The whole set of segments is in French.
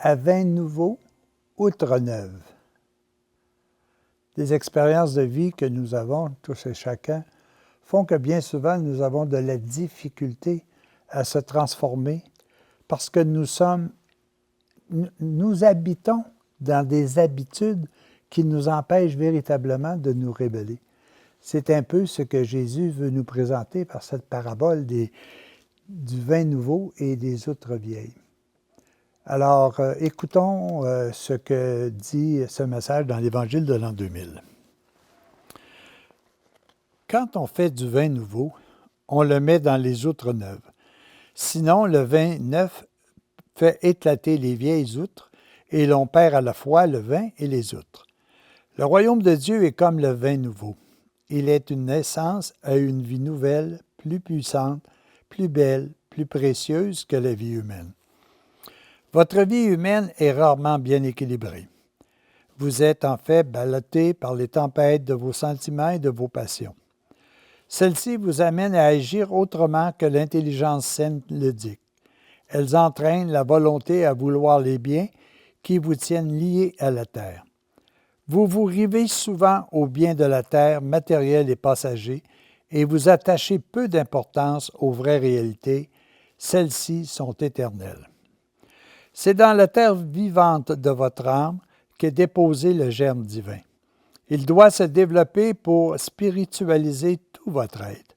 à vin nouveau, outre neuve. Les expériences de vie que nous avons, tous et chacun, font que bien souvent nous avons de la difficulté à se transformer parce que nous habitons dans des habitudes qui nous empêchent véritablement de nous révéler. C'est un peu ce que Jésus veut nous présenter par cette parabole du vin nouveau et des outres vieilles. Alors, écoutons ce que dit ce message dans l'Évangile de l'an 2000. Quand on fait du vin nouveau, on le met dans les outres neuves. Sinon, le vin neuf fait éclater les vieilles outres et l'on perd à la fois le vin et les outres. Le royaume de Dieu est comme le vin nouveau. Il est une naissance à une vie nouvelle, plus puissante, plus belle, plus précieuse que la vie humaine. Votre vie humaine est rarement bien équilibrée. Vous êtes en fait ballotté par les tempêtes de vos sentiments et de vos passions. Celles-ci vous amènent à agir autrement que l'intelligence saine le dicte. Elles entraînent la volonté à vouloir les biens qui vous tiennent liés à la terre. Vous vous rivez souvent aux biens de la terre, matériels et passagers, et vous attachez peu d'importance aux vraies réalités. Celles-ci sont éternelles. C'est dans la terre vivante de votre âme qu'est déposé le germe divin. Il doit se développer pour spiritualiser tout votre être.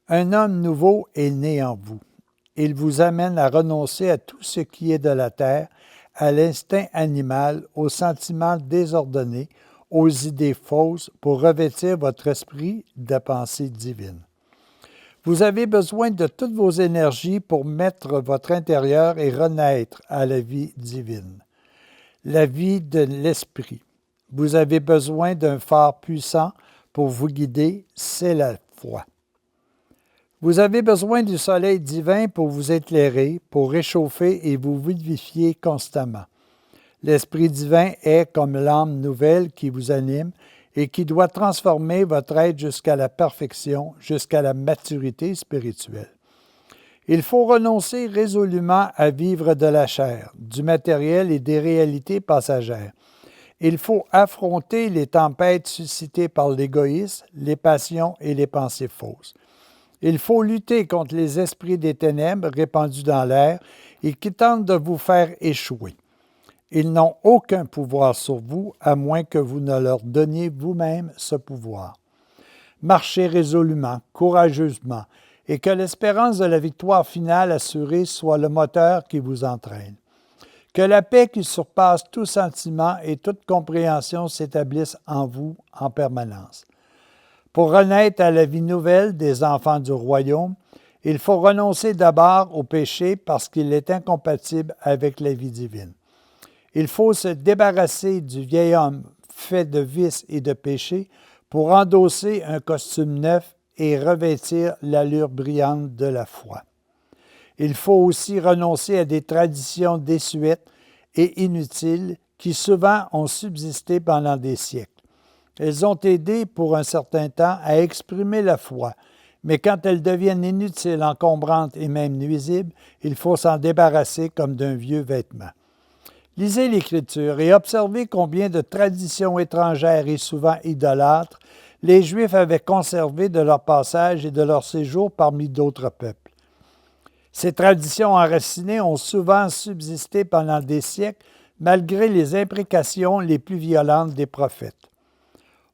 Un homme nouveau est né en vous. Il vous amène à renoncer à tout ce qui est de la terre, à l'instinct animal, aux sentiments désordonnés, aux idées fausses pour revêtir votre esprit de pensée divine. Vous avez besoin de toutes vos énergies pour mettre votre intérieur et renaître à la vie divine, la vie de l'esprit. Vous avez besoin d'un phare puissant pour vous guider, c'est la foi. Vous avez besoin du soleil divin pour vous éclairer, pour réchauffer et vous vivifier constamment. L'Esprit divin est comme l'âme nouvelle qui vous anime et qui doit transformer votre être jusqu'à la perfection, jusqu'à la maturité spirituelle. Il faut renoncer résolument à vivre de la chair, du matériel et des réalités passagères. Il faut affronter les tempêtes suscitées par l'égoïsme, les passions et les pensées fausses. Il faut lutter contre les esprits des ténèbres répandus dans l'air et qui tentent de vous faire échouer. Ils n'ont aucun pouvoir sur vous, à moins que vous ne leur donniez vous-même ce pouvoir. Marchez résolument, courageusement, et que l'espérance de la victoire finale assurée soit le moteur qui vous entraîne. Que la paix qui surpasse tout sentiment et toute compréhension s'établisse en vous en permanence. Pour renaître à la vie nouvelle des enfants du royaume, il faut renoncer d'abord au péché parce qu'il est incompatible avec la vie divine. Il faut se débarrasser du vieil homme fait de vices et de péchés pour endosser un costume neuf et revêtir l'allure brillante de la foi. Il faut aussi renoncer à des traditions désuètes et inutiles qui souvent ont subsisté pendant des siècles. Elles ont aidé pour un certain temps à exprimer la foi, mais quand elles deviennent inutiles, encombrantes et même nuisibles, il faut s'en débarrasser comme d'un vieux vêtement. Lisez l'Écriture et observez combien de traditions étrangères et souvent idolâtres les Juifs avaient conservées de leur passage et de leur séjour parmi d'autres peuples. Ces traditions enracinées ont souvent subsisté pendant des siècles malgré les imprécations les plus violentes des prophètes.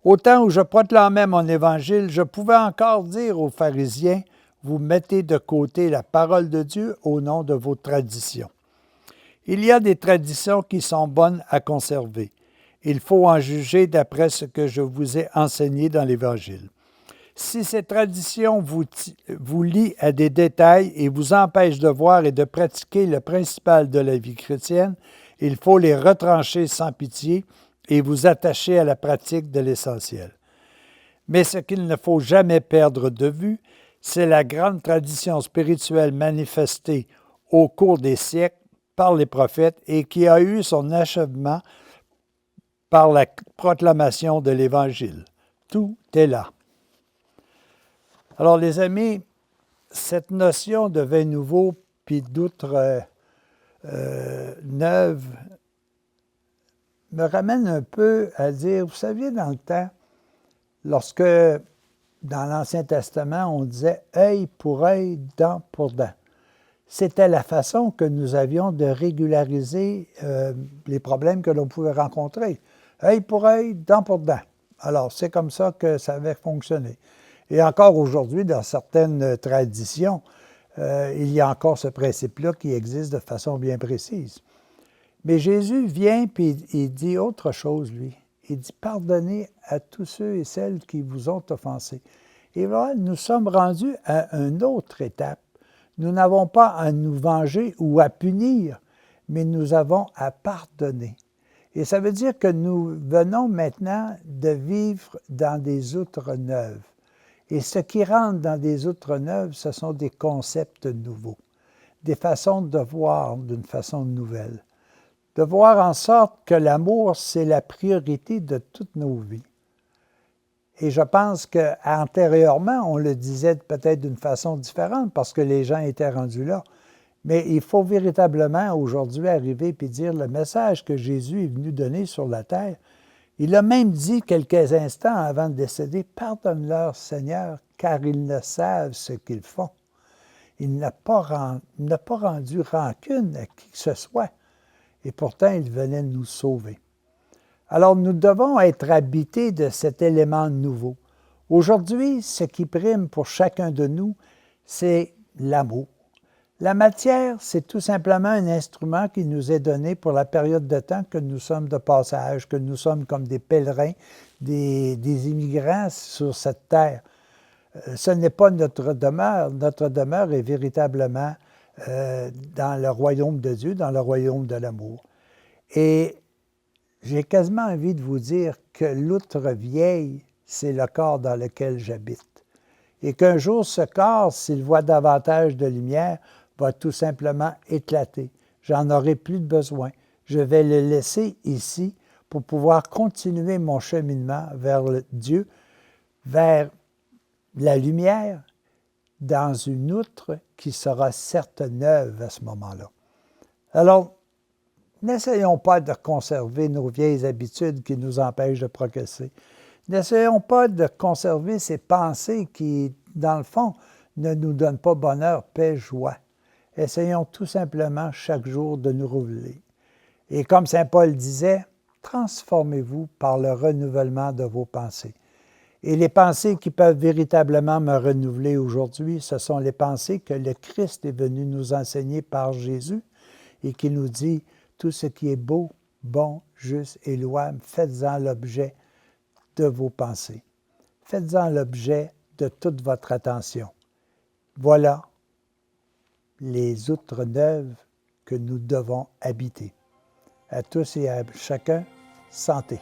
Au temps où je proclamais mon évangile, je pouvais encore dire aux pharisiens, « Vous mettez de côté la parole de Dieu au nom de vos traditions. » Il y a des traditions qui sont bonnes à conserver. Il faut en juger d'après ce que je vous ai enseigné dans l'Évangile. Si ces traditions vous lient à des détails et vous empêchent de voir et de pratiquer le principal de la vie chrétienne, il faut les retrancher sans pitié et vous attacher à la pratique de l'essentiel. Mais ce qu'il ne faut jamais perdre de vue, c'est la grande tradition spirituelle manifestée au cours des siècles par les prophètes et qui a eu son achèvement par la proclamation de l'Évangile. Tout est là. Alors, les amis, cette notion de vin nouveau puis d'outre neuve me ramène un peu à dire, vous saviez, dans le temps, lorsque dans l'Ancien Testament, on disait « œil pour œil, dent pour dent », c'était la façon que nous avions de régulariser les problèmes que l'on pouvait rencontrer. Œil pour œil, dent pour dent. Alors, c'est comme ça que ça avait fonctionné. Et encore aujourd'hui, dans certaines traditions, il y a encore ce principe-là qui existe de façon bien précise. Mais Jésus vient et il dit autre chose, lui. Il dit « Pardonnez à tous ceux et celles qui vous ont offensés ». Et voilà, nous sommes rendus à une autre étape. Nous n'avons pas à nous venger ou à punir, mais nous avons à pardonner. Et ça veut dire que nous venons maintenant de vivre dans des outres neuves. Et ce qui rentre dans des outres neuves, ce sont des concepts nouveaux, des façons de voir d'une façon nouvelle, de voir en sorte que l'amour, c'est la priorité de toutes nos vies. Et je pense qu'antérieurement, on le disait peut-être d'une façon différente parce que les gens étaient rendus là. Mais il faut véritablement aujourd'hui arriver et dire le message que Jésus est venu donner sur la terre. Il a même dit quelques instants avant de décéder, « Pardonne-leur, Seigneur, car ils ne savent ce qu'ils font. » Il n'a pas rendu rancune à qui que ce soit. Et pourtant, il venait nous sauver. Alors, nous devons être habités de cet élément nouveau. Aujourd'hui, ce qui prime pour chacun de nous, c'est l'amour. La matière, c'est tout simplement un instrument qui nous est donné pour la période de temps que nous sommes de passage, que nous sommes comme des pèlerins, des immigrants sur cette terre. Ce n'est pas notre demeure. Notre demeure est véritablement dans le royaume de Dieu, dans le royaume de l'amour. Et j'ai quasiment envie de vous dire que l'outre vieille, c'est le corps dans lequel j'habite. Et qu'un jour, ce corps, s'il voit davantage de lumière, va tout simplement éclater. J'en aurai plus de besoin. Je vais le laisser ici pour pouvoir continuer mon cheminement vers Dieu, vers la lumière, dans une outre qui sera certes neuve à ce moment-là. Alors, n'essayons pas de conserver nos vieilles habitudes qui nous empêchent de progresser. N'essayons pas de conserver ces pensées qui, dans le fond, ne nous donnent pas bonheur, paix, joie. Essayons tout simplement chaque jour de nous renouveler. Et comme saint Paul disait, transformez-vous par le renouvellement de vos pensées. Et les pensées qui peuvent véritablement me renouveler aujourd'hui, ce sont les pensées que le Christ est venu nous enseigner par Jésus et qui nous dit « Tout ce qui est beau, bon, juste et louable, faites-en l'objet de vos pensées. Faites-en l'objet de toute votre attention. » Voilà les outres neuves que nous devons habiter. À tous et à chacun, santé.